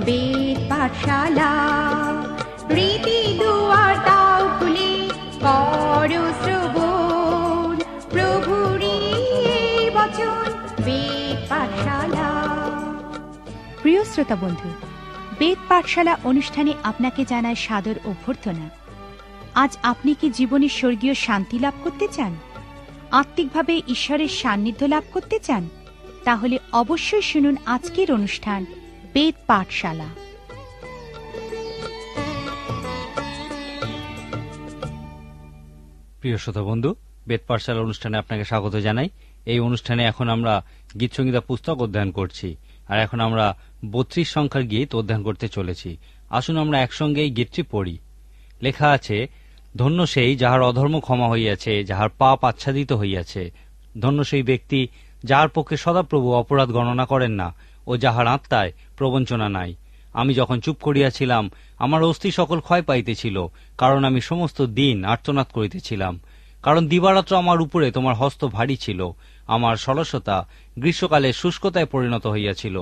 বেদ পাঠশালা। রীতি দুয়ার দাও খুলে করো শ্রবণ, প্রভুরই এই বচন বেদ পাঠশালা। প্রিয় শ্রোতা বন্ধু, বেদ পাঠশালা অনুষ্ঠানে আপনাকে জানায় সাদর অভ্যর্থনা। আজ আপনি কি জীবনে স্বর্গীয় শান্তি লাভ করতে চান, আত্মিকভাবে ঈশ্বরের সান্নিধ্য লাভ করতে চান? তাহলে অবশ্যই শুনুন আজকের অনুষ্ঠান বেদ পাঠশালা। প্রিয় শ্রোতা বন্ধু, বেদ পাঠশালা অনুষ্ঠানে আপনাকে স্বাগত জানাই। এই অনুষ্ঠানে এখন আমরা গীত সংহিতা পুস্তক অধ্যয়ন করছি, আর এখন আমরা 32 সংখ্যার গীত অধ্যয়ন করতে চলেছি। আসুন আমরা একসঙ্গে এই গীতটি পড়ি। লেখা আছে, ধন্য সেই যাহার অধর্ম ক্ষমা হইয়াছে, যাহার পাপ আচ্ছাদিত হইয়াছে। ধন্য সেই ব্যক্তি যাহার পক্ষে সদাপ্রভু অপরাধ গণনা করেন না, ও যাহার আত্মায় প্রবঞ্চনা নাই। আমি যখন চুপ করিয়াছিলাম, আমার অস্থি সকল ক্ষয় পাইতেছিল, কারণ আমি সমস্ত দিন আর্তনাদ করিতেছিলাম। কারণ দিবারাত্র আমার উপরে তোমার হস্ত ভারী ছিল, আমার সরসতা গ্রীষ্মকালে শুষ্কতায় পরিণত হইয়াছিল।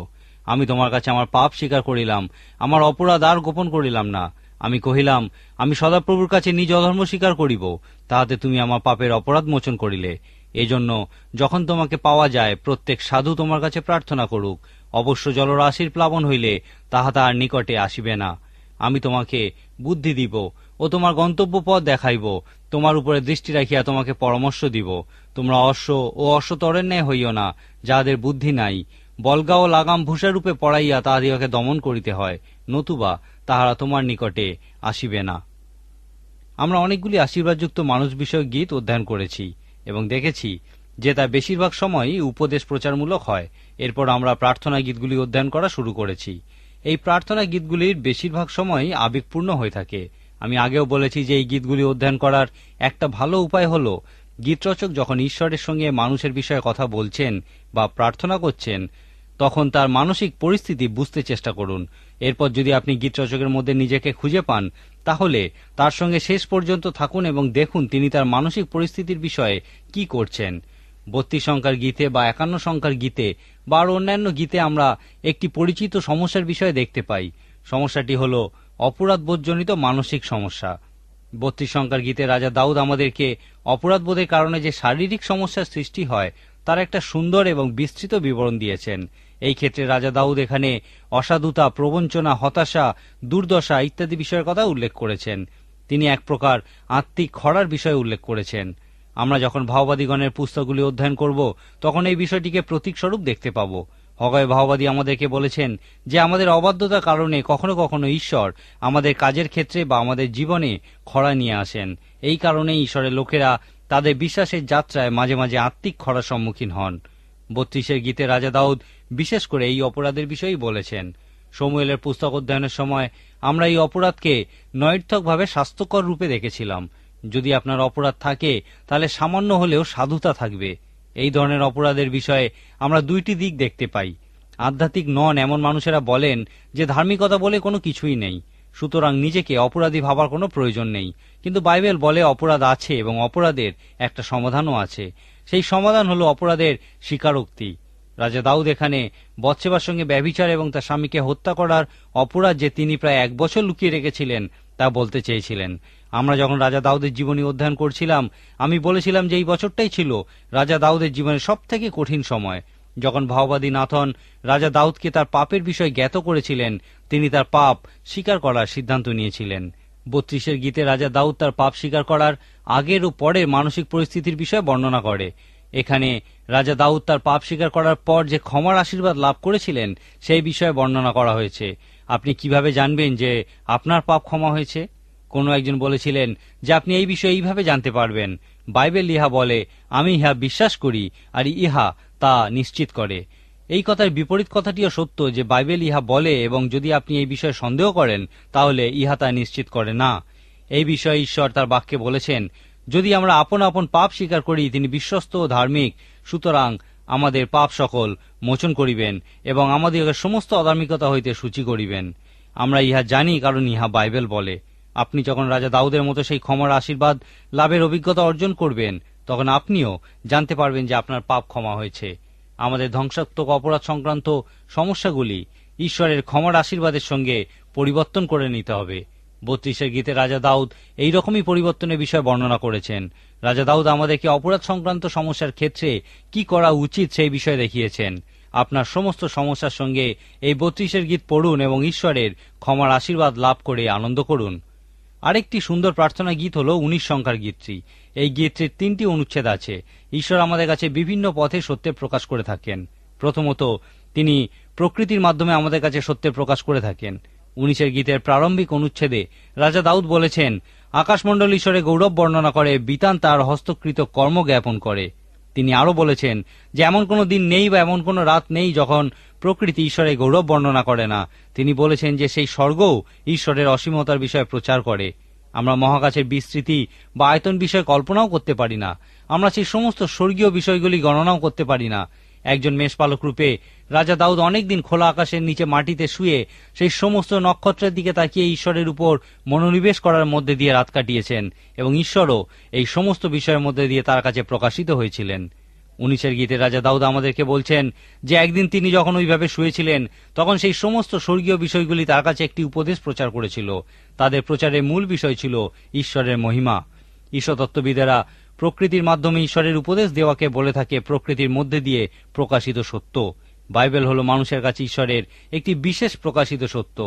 আমি তোমার কাছে আমার পাপ স্বীকার করিলাম, আমার অপরাধ আর গোপন করিলাম না। আমি কহিলাম, আমি সদাপ্রভুর কাছে নিজ অধর্ম স্বীকার করিব, তাহাতে তুমি আমার পাপের অপরাধ মোচন করিলে। এজন্য যখন তোমাকে পাওয়া যায়, প্রত্যেক সাধু তোমার কাছে প্রার্থনা করুক। অবশ্য জলরাশির প্লাবন হইলে তাহা তাহার নিকটে আসিবে না। আমি তোমাকে বুদ্ধি দিব ও তোমার গন্তব্য পথ দেখাইব। তোমার উপরে দৃষ্টি রাখিয়া তোমাকে পরামর্শ দিব। তোমরা অশ্ব ও অশ্বতরের ন্যায় হইও না, যাহাদের বুদ্ধি নাই। বলগা ও লাগাম ভূষারূপে পড়াইয়া তাহাদিগকে দমন করিতে হয়, নতুবা তাহারা তোমার নিকটে আসিবে না। আমরা অনেকগুলি আশীর্বাদযুক্ত মানুষ বিষয়ক গীত অধ্যয়ন করেছি এবং দেখেছি যে তা বেশিরভাগ সময়ই উপদেশ প্রচারমূলক হয়। এরপর আমরা প্রার্থনা গীতগুলি অধ্যয়ন করা শুরু করেছি। এই প্রার্থনা গীতগুলির বেশিরভাগ সময়ই আবেগপূর্ণ হয়ে থাকে। আমি আগেও বলেছি যে এই গীতগুলি অধ্যয়ন করার একটা ভালো উপায় হল, গীতরচক যখন ঈশ্বরের সঙ্গে মানুষের বিষয়ে কথা বলছেন বা প্রার্থনা করছেন, তখন তার মানসিক পরিস্থিতি বুঝতে চেষ্টা করুন। এরপর যদি আপনি গীতরচকের মধ্যে নিজেকে খুঁজে পান, তাহলে তার সঙ্গে শেষ পর্যন্ত থাকুন এবং দেখুন তিনি তার মানসিক পরিস্থিতির বিষয়ে কি করছেন। 32 সংখ্যার গীতে বা 51 সংখ্যার গীতে বা আর অন্যান্য গীতে আমরা একটি পরিচিত সমস্যার বিষয়ে দেখতে পাই। সমস্যাটি হল অপরাধবোধজনিত মানসিক সমস্যা। 32 সংখ্যার গীতে রাজা দাউদ আমাদেরকে অপরাধবোধের কারণে যে শারীরিক সমস্যার সৃষ্টি হয় তার একটা সুন্দর এবং বিস্তৃত বিবরণ দিয়েছেন। এই ক্ষেত্রে রাজা দাউদ এখানে অসাধুতা, প্রবঞ্চনা, হতাশা, দুর্দশা ইত্যাদি বিষয়ের কথা উল্লেখ করেছেন। তিনি এক প্রকার আত্মিক খরার বিষয়ে উল্লেখ করেছেন। আমরা যখন ভাওবাদীগণের পুস্তকগুলি অধ্যয়ন করব, তখন এই বিষয়টিকে প্রতীকস্বরূপ দেখতে পাব। হগয় ভাওবাদী আমাদেরকে বলেছেন যে আমাদের অবাধ্যতার কারণে কখনো কখনো ঈশ্বর আমাদের কাজের ক্ষেত্রে বা আমাদের জীবনে খরা নিয়ে আসেন। এই কারণেই ঈশ্বরের লোকেরা তাদের বিশ্বাসের যাত্রায় মাঝে মাঝে আত্মিক খরার সম্মুখীন হন। 32 গীতে রাজা দাউদ বিশেষ করে এই অপরাধের বিষয়েই বলেছেন। শমূয়েলের পুস্তক অধ্যয়নের সময় আমরা এই অপরাধকে নৈর্থকভাবে স্বাস্থ্যকর রূপে দেখেছিলাম। যদি আপনার অপরাধ থাকে, তাহলে সামান্য হলেও সাধুতা থাকবে। এই ধরনের অপরাধের বিষয়ে আমরা দুইটি দিক দেখতে পাই। আধ্যাত্মিক নন এমন মানুষেরা বলেন যে ধার্মিকতা বলে কোনো কিছুই নেই, সুতরাং নিজেকে অপরাধী ভাবার কোনো প্রয়োজন নেই। কিন্তু বাইবেল বলে অপরাধ আছে এবং অপরাধের একটা সমাধানও আছে। সেই সমাধান হলো অপরাধের স্বীকারোক্তি। রাজা দাউদ এখানে বৎসেবার সঙ্গে ব্যভিচার এবং তার স্বামীকে হত্যা করার অপরাধ যে তিনি প্রায় 1 বছর লুকিয়ে রেখেছিলেন তা বলতে চেয়েছিলেন। আমরা যখন রাজা দাউদের জীবনী অধ্যয়ন করছিলাম, আমি বলেছিলাম যে এই বছরটাই ছিল রাজা দাউদের জীবনের সবথেকে কঠিন সময়। যখন ভাওবাদী নাথন রাজা দাউদকে তার পাপের বিষয় জ্ঞাত করেছিলেন, তিনি তার পাপ স্বীকার করার সিদ্ধান্ত নিয়েছিলেন। 32 গীতে রাজা দাউদ তার পাপ স্বীকার করার আগের ও পরের মানসিক পরিস্থিতির বিষয়ে বর্ণনা করে। এখানে রাজা দাউদ তার পাপ স্বীকার করার পর যে ক্ষমার আশীর্বাদ লাভ করেছিলেন সেই বিষয়ে বর্ণনা করা হয়েছে। আপনি কিভাবে জানবেন যে আপনার পাপ ক্ষমা হয়েছে? কোনো একজন বলেছিলেন যে আপনি এই বিষয়ে এইভাবে জানতে পারবেন, বাইবেল ইহা বলে, আমি ইহা বিশ্বাস করি, আর ইহা তা নিশ্চিত করে। এই কথার বিপরীত কথাটিও সত্য যে বাইবেল ইহা বলে এবং যদি আপনি এই বিষয়ে সন্দেহ করেন তাহলে ইহা তা নিশ্চিত করে না। এই বিষয়ে ঈশ্বর তার বাক্যে বলেছেন, যদি আমরা আপন আপন পাপ স্বীকার করি, তিনি বিশ্বস্ত ও ধার্মিক, সুতরাং আমাদের পাপ সকল মোচন করিবেন এবং আমাদের সমস্ত অধার্মিকতা হইতে সূচি করিবেন। আমরা ইহা জানি কারণ ইহা বাইবেল বলে। আপনি যখন রাজা দাউদের মতো সেই ক্ষমার আশীর্বাদ লাভের অভিজ্ঞতা অর্জন করবেন, তখন আপনিও জানতে পারবেন যে আপনার পাপ ক্ষমা হয়েছে। আমাদের ধ্বংসাত্মক অপরাধ সংক্রান্ত সমস্যাগুলি ঈশ্বরের ক্ষমার আশীর্বাদের সঙ্গে পরিবর্তন করে নিতে হবে। 32 গীতে রাজা দাউদ এই রকমই পরিবর্তনের বিষয় বর্ণনা করেছেন। রাজা দাউদ আমাদেরকে অপরাধ সংক্রান্ত সমস্যার ক্ষেত্রে কি করা উচিত সেই বিষয়ে দেখিয়েছেন। আপনার সমস্ত সমস্যার সঙ্গে এই 32 গীত পড়ুন এবং ঈশ্বরের ক্ষমার আশীর্বাদ লাভ করে আনন্দ করুন। আরেকটি সুন্দর প্রার্থনা গীত হল 19 সংখ্যার গীতটি। এই গীতটির 3টি অনুচ্ছেদ আছে। ঈশ্বর আমাদের কাছে বিভিন্ন পথে সত্যের প্রকাশ করে থাকেন। প্রথমত, তিনি প্রকৃতির মাধ্যমে আমাদের কাছে সত্যের প্রকাশ করে থাকেন। 19 গীতের প্রারম্ভিক অনুচ্ছেদে রাজা দাউদ বলেছেন, আকাশমণ্ডল ঈশ্বরের গৌরব বর্ণনা করে, বিতান তার হস্তকৃত কর্ম জ্ঞাপন করে। তিনি আরো বলেছেন যে এমন কোনো দিন নেই বা এমন কোনো রাত নেই যখন প্রকৃতি ঈশ্বরের গৌরব বর্ণনা করে না। তিনি বলেছেন যে সেই স্বর্গও ঈশ্বরের অসীমতার বিষয়ে প্রচার করে। আমরা মহাকাশের বিস্তৃতি বা আয়তন বিষয়ে কল্পনাও করতে পারি না। আমরা সেই সমস্ত স্বর্গীয় বিষয়গুলি গণনাও করতে পারি না। একজন মেষপালক রূপে রাজা দাউদ অনেকদিন খোলা আকাশের নিচে মাটিতে শুয়ে সেই সমস্ত নক্ষত্রের দিকে তাকিয়ে ঈশ্বরের উপর মনোনিবেশ করার মধ্যে দিয়ে রাত কাটিয়েছেন এবং ঈশ্বরও এই সমস্ত বিষয়ের মধ্যে দিয়ে তার কাছে প্রকাশিত হয়েছিলেন। 19 গীতে রাজা দাউদ আমাদেরকে বলছেন যে একদিন তিনি যখন ওইভাবে শুয়েছিলেন তখন সেই সমস্ত স্বর্গীয় বিষয়গুলি তার কাছে একটি উপদেশ প্রচার করেছিল। তাদের প্রচারের মূল বিষয় ছিল ঈশ্বরের মহিমা। ঈশ্বরতত্ত্ববিদেরা প্রকৃতির মাধ্যমে ঈশ্বরের উপদেশ দেওয়াকে বলে থাকে প্রকৃতির মধ্যে দিয়ে প্রকাশিত সত্য। বাইবেল হল মানুষের কাছে ঈশ্বরের একটি বিশেষ প্রকাশিত সত্য।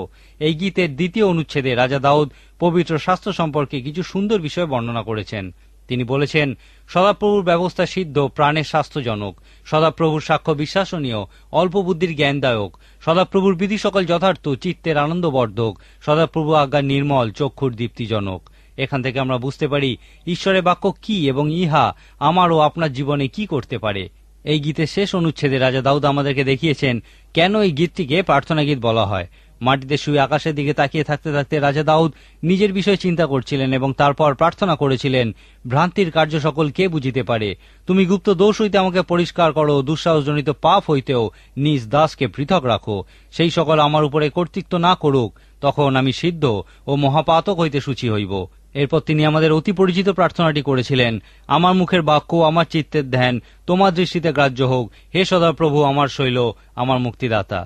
এই গীতের 2য় অনুচ্ছেদে রাজা দাউদ পবিত্র শাস্ত্র সম্পর্কে কিছু সুন্দর বিষয় বর্ণনা করেছেন। তিনি বলেছেন, সদাপ্রভুর ব্যবস্থা সিদ্ধ, প্রাণের স্বাস্থ্যজনক। সদাপ্রভুর সাক্ষ্য বিশ্বাসনীয়, অল্প বুদ্ধির জ্ঞানদায়ক। সদাপ্রভুর বিধি সকল যথার্থ, চিত্তের আনন্দবর্ধক। সদাপ্রভু আজ্ঞা নির্মল, চক্ষুর দীপ্তিজনক। এখান থেকে আমরা বুঝতে পারি ঈশ্বরের বাক্য কি এবং ইহা আমার ও আপনার জীবনে কি করতে পারে। এই গীতের শেষ অনুচ্ছেদে রাজা দাউদ আমাদেরকে দেখিয়েছেন কেন এই গীতটিকে প্রার্থনা গীত বলা হয়। মাটিতে শুয়ে আকাশের দিকে তাকিয়ে থাকতে থাকতে রাজা দাউদ নিজের বিষয়ে চিন্তা করছিলেন এবং তারপর প্রার্থনা করেছিলেন, ভ্রান্তির কার্য সকল কে বুঝিতে পারে? তুমি গুপ্ত দোষ হইতে আমাকে পরিষ্কার করো, দুঃসাহসজনিত পাপ হইতেও নিজ দাসকে পৃথক রাখো। সেই সকল আমার উপরে কর্তৃত্ব না করুক, তখন আমি সিদ্ধ ও মহাপাতক হইতে সূচি হইব। এরপর তিনি আমাদের অতি পরিচিত প্রার্থনাটি করেছিলেন, আমার মুখের বাক্য, আমার চিত্তের ধ্যান তোমার দৃষ্টিতে গ্রাহ্য হোক। হে সদাপ্রভু আমার শৈল, আমার মুক্তিদাতা।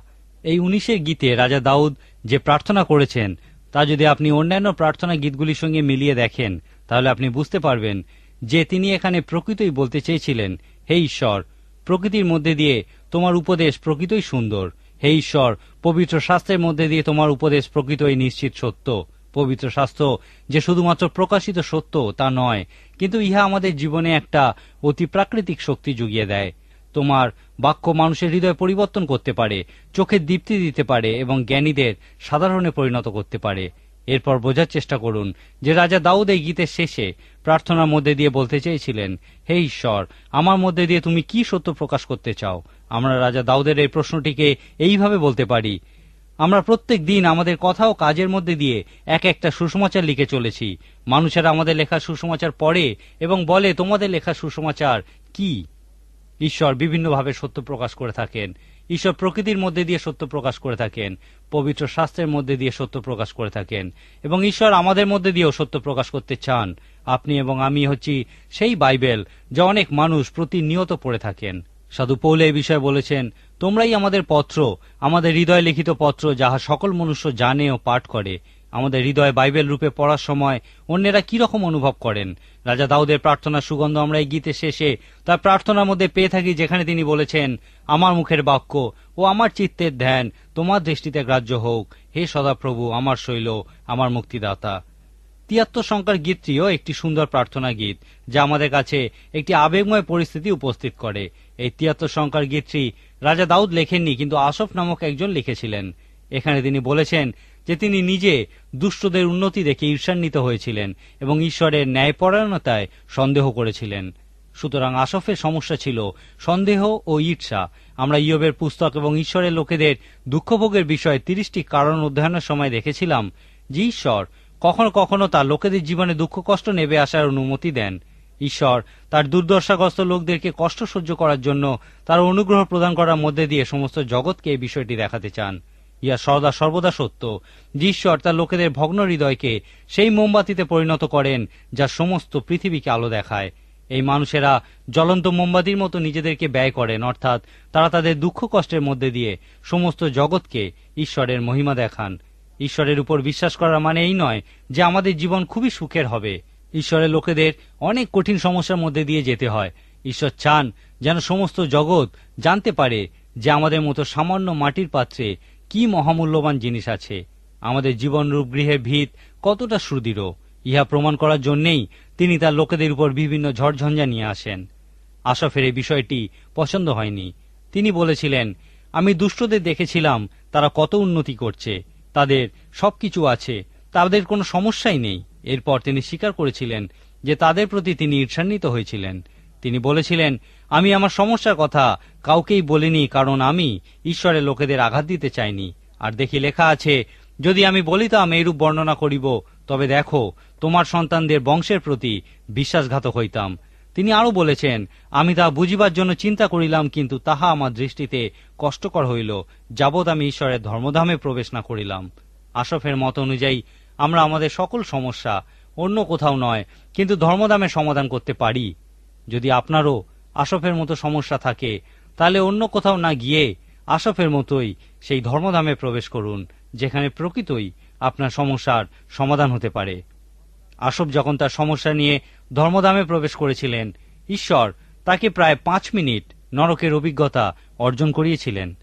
এই 19 গীতে রাজা দাউদ যে প্রার্থনা করেছেন তা যদি আপনি অন্যান্য প্রার্থনা গীতগুলির সঙ্গে মিলিয়ে দেখেন তাহলে আপনি বুঝতে পারবেন যে তিনি এখানে প্রকৃতই বলতে চেয়েছিলেন, হে ঈশ্বর, প্রকৃতির মধ্যে দিয়ে তোমার উপদেশ প্রকৃতই সুন্দর। হে ঈশ্বর, পবিত্র শাস্ত্রের মধ্যে দিয়ে তোমার উপদেশ প্রকৃতই নিশ্চিত সত্য। পবিত্র শাস্ত্র যে শুধুমাত্র প্রকাশিত সত্য তা নয়, কিন্তু ইহা আমাদের জীবনে একটা অতি প্রাকৃতিক শক্তি জুগিয়ে দেয়। তোমার বাক্য মানুষের হৃদয় পরিবর্তন করতে পারে, চোখের দীপ্তি দিতে পারে এবং জ্ঞানীদের সাধারণে পরিণত করতে পারে। এরপর বোঝার চেষ্টা করুন যে রাজা দাউদ এই গীতের শেষে প্রার্থনার মধ্যে দিয়ে বলতে চেয়েছিলেন, হে ঈশ্বর, আমার মধ্যে দিয়ে তুমি কি সত্য প্রকাশ করতে চাও? আমরা রাজা দাউদের এই প্রশ্নটিকে এইভাবে বলতে পারি, আমরা প্রত্যেক দিন আমাদের কথা ও কাজের মধ্যে দিয়ে এক একটা সুসমাচার লিখে চলেছি। মানুষেরা আমাদের লেখা সুসমাচার পড়ে এবং বলে, তোমাদের লেখা সুসমাচার কি? ঈশ্বর বিভিন্নভাবে সত্য প্রকাশ করে থাকেন। ঈশ্বর প্রকৃতির মধ্যে দিয়ে সত্য প্রকাশ করে থাকেন, পবিত্র শাস্ত্রের মধ্যে দিয়ে সত্য প্রকাশ করে থাকেন এবং ঈশ্বর আমাদের মধ্যে দিয়েও সত্য প্রকাশ করতে চান। আপনি এবং আমি হচ্ছি সেই বাইবেল যা অনেক মানুষ প্রতিনিয়ত পড়ে থাকেন। সাধু পৌল এই বিষয়ে বলেছেন, তোমরাই আমাদের পত্র, আমাদের হৃদয় লিখিত পত্র, যাহা সকল মনুষ্য জানে ও পাঠ করে। আমাদের হৃদয় বাইবেল রূপে পড়ার সময় অন্যেরা কি রকম অনুভব করেন? রাজা দাউদের প্রার্থনার সুগন্ধ আমরা এই গীতের শেষে তার প্রার্থনার মধ্যে পেয়ে থাকি, যেখানে তিনি বলেছেন, আমার মুখের বাক্য ও আমার চিত্তের ধ্যান তোমার দৃষ্টিতে গ্রাহ্য হোক। হে সদাপ্রভু আমার শৈল, আমার মুক্তিদাতা। 73 সংখ্যার গীতটিও একটি সুন্দর প্রার্থনা গীত, যা আমাদের কাছে একটি আবেগময় পরিস্থিতি উপস্থিত করে। এই 73 সংখ্যার গীতটি রাজা দাউদ লেখেননি, কিন্তু আসফ নামক একজন লিখেছিলেন। এখানে তিনি বলেছেন যে তিনি নিজে দুষ্টদের উন্নতি দেখে ঈর্ষান্বিত হয়েছিলেন এবং ঈশ্বরের ন্যায়পরায়ণতায় সন্দেহ করেছিলেন। সুতরাং আসফের সমস্যা ছিল সন্দেহ ও ঈর্ষা। আমরা ইয়োবের পুস্তক এবং ঈশ্বরের লোকেদের দুঃখভোগের বিষয়ে 30টি কারণ অধ্যয়নের সময় দেখেছিলাম যে ঈশ্বর কখনো কখনো তার লোকেদের জীবনে দুঃখ কষ্ট নেমে আসার অনুমতি দেন। ঈশ্বর তার দুর্দশাগ্রস্ত লোকদেরকে কষ্ট সহ্য করার জন্য তার অনুগ্রহ প্রদান করার মধ্যে দিয়ে সমস্ত জগৎকে এই বিষয়টি দেখাতে চান। ইহা সর্বদা সত্য যে ঈশ্বর তার লোকেদের ভগ্ন হৃদয়কে সেই মোমবাতিতে পরিণত করেন যা সমস্ত পৃথিবীকে আলো দেখায়। এই মানুষেরা জ্বলন্ত মোমবাতির মতো নিজেদেরকে ব্যয় করেন, অর্থাৎ তারা তাদের দুঃখ কষ্টের মধ্যে দিয়ে সমস্ত জগৎকে ঈশ্বরের মহিমা দেখান। ঈশ্বরের উপর বিশ্বাস করার মানে এই নয় যে আমাদের জীবন খুবই সুখের হবে। ঈশ্বরের লোকেদের অনেক কঠিন সমস্যার মধ্যে দিয়ে যেতে হয়। ঈশ্বর চান যেন সমস্ত জগৎ জানতে পারে যে আমাদের মতো সামান্য মাটির পাত্রে কি মহামূল্যবান জিনিস আছে, আমাদের জীবনরূপ গৃহের ভিত কতটা সুদৃঢ়। ইহা প্রমাণ করার জন্যেই তিনি তার লোকেদের উপর বিভিন্ন ঝড়ঝঞ্ঝা নিয়ে আসেন। আশফের এই বিষয়টি পছন্দ হয়নি। তিনি বলেছিলেন, আমি দুষ্টদের দেখেছিলাম তারা কত উন্নতি করছে, তাদের সবকিছু আছে, তাদের কোনো সমস্যাই নেই। এরপর তিনি স্বীকার করেছিলেন যে তাদের প্রতি তিনি ঈর্ষান্বিত হয়েছিলেন। তিনি বলেছিলেন, আমি আমার সমস্যার কথা কাউকেই বলিনি, কারণ আমি ঈশ্বরের লোকেদের আঘাত দিতে চাইনি। আর দেখি লেখা আছে, যদি আমি বলিতাম এইরূপ বর্ণনা করিব, তবে দেখো তোমার সন্তানদের বংশের প্রতি বিশ্বাসঘাতক হইতাম। তিনি আরো বলেছেন, আমি তা বুঝিবার জন্য চিন্তা করিলাম, কিন্তু তাহা আমার দৃষ্টিতে কষ্টকর হইল, যাবৎ আমি ঈশ্বরের ধর্মধামে প্রবেশ না করিলাম। আশফের মত অনুযায়ী আমরা আমাদের সকল সমস্যা অন্য কোথাও নয় কিন্তু ধর্মধামে সমাধান করতে পারি। যদি আপনারও আশফের মতো সমস্যা থাকে, তাহলে অন্য কোথাও না গিয়ে আশফের মতোই সেই ধর্মধামে প্রবেশ করুন, যেখানে প্রকৃতই আপনার সমস্যার সমাধান হতে পারে। আশফ যখন তার সমস্যা নিয়ে ধর্মধামে প্রবেশ করেছিলেন, ঈশ্বর তাকে প্রায় 5 মিনিট নরকের অভিজ্ঞতা অর্জন করিয়েছিলেন।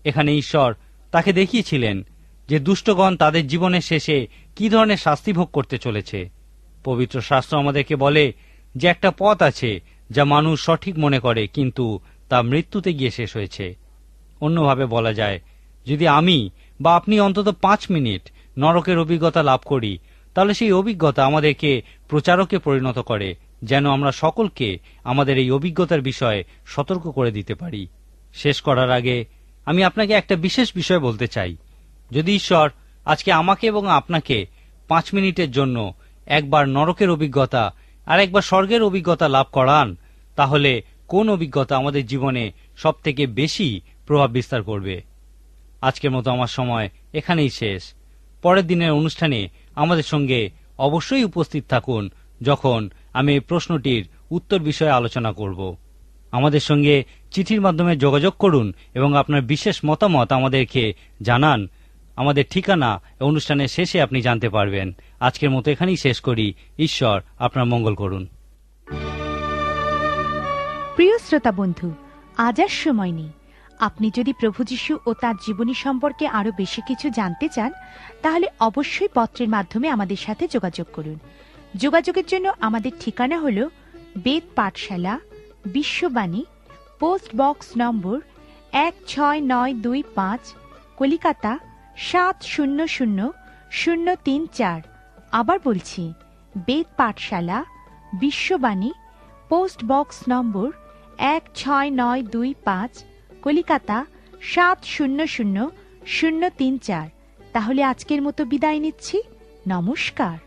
এখানে ঈশ্বর তাকে দেখিয়েছিলেন যে দুষ্টগণ তাদের জীবনের শেষে কি ধরনের শাস্তি ভোগ করতে চলেছে। পবিত্র শাস্ত্র আমাদেরকে বলে যে একটা পথ আছে যা মানুষ সঠিক মনে করে, কিন্তু তা মৃত্যুতে গিয়ে শেষ হয়েছে। অন্যভাবে বলা যায়, যদি আমি বা আপনি অন্তত 5 মিনিট নরকের অভিজ্ঞতা লাভ করি, তাহলে সেই অভিজ্ঞতা আমাদেরকে প্রচারকে পরিণত করে, যেন আমরা সকলকে আমাদের এই অভিজ্ঞতার বিষয়ে সতর্ক করে দিতে পারি। শেষ করার আগে আমি আপনাকে একটা বিশেষ বিষয় বলতে চাই। যদি ঈশ্বর আজকে আমাকে এবং আপনাকে 5 মিনিটের জন্য একবার নরকের অভিজ্ঞতা আর একবার স্বর্গের অভিজ্ঞতা লাভ করান, তাহলে কোন অভিজ্ঞতা আমাদের জীবনে সব থেকে বেশি প্রভাব বিস্তার করবে? আজকের মতো আমার সময় এখানেই শেষ। পরের দিনের অনুষ্ঠানে আমাদের সঙ্গে অবশ্যই উপস্থিত থাকুন, যখন আমি এই প্রশ্নটির উত্তর বিষয়ে আলোচনা করব। আমাদের সঙ্গে চিঠির মাধ্যমে যোগাযোগ করুন এবং আপনার বিশেষ মতামত আমাদেরকে জানান। আমাদের ঠিকানা অনুষ্ঠানের শেষে আপনি জানতে পারবেন। আজকের মতো এখানেই শেষ করি। ঈশ্বর আপনার মঙ্গল করুন। প্রিয় শ্রোতা বন্ধু, আজ আর সময় নেই। আপনি যদি প্রভু যীশু ও তার জীবনী সম্পর্কে আরো বেশি কিছু জানতে চান, তাহলে অবশ্যই পত্রের মাধ্যমে আমাদের সাথে যোগাযোগ করুন। যোগাযোগের জন্য আমাদের ঠিকানা হল বেদ পাঠশালা, বিশ্ববাণী, পোস্ট বক্স নম্বর 16925, কলিকাতা 700034। আবার বলছি, বেদ পাঠশালা, বিশ্ববাণী, পোস্ট বক্স নম্বর 16925, কলিকাতা 700034। তাহলে আজকের মতো বিদায় নিচ্ছি। নমস্কার।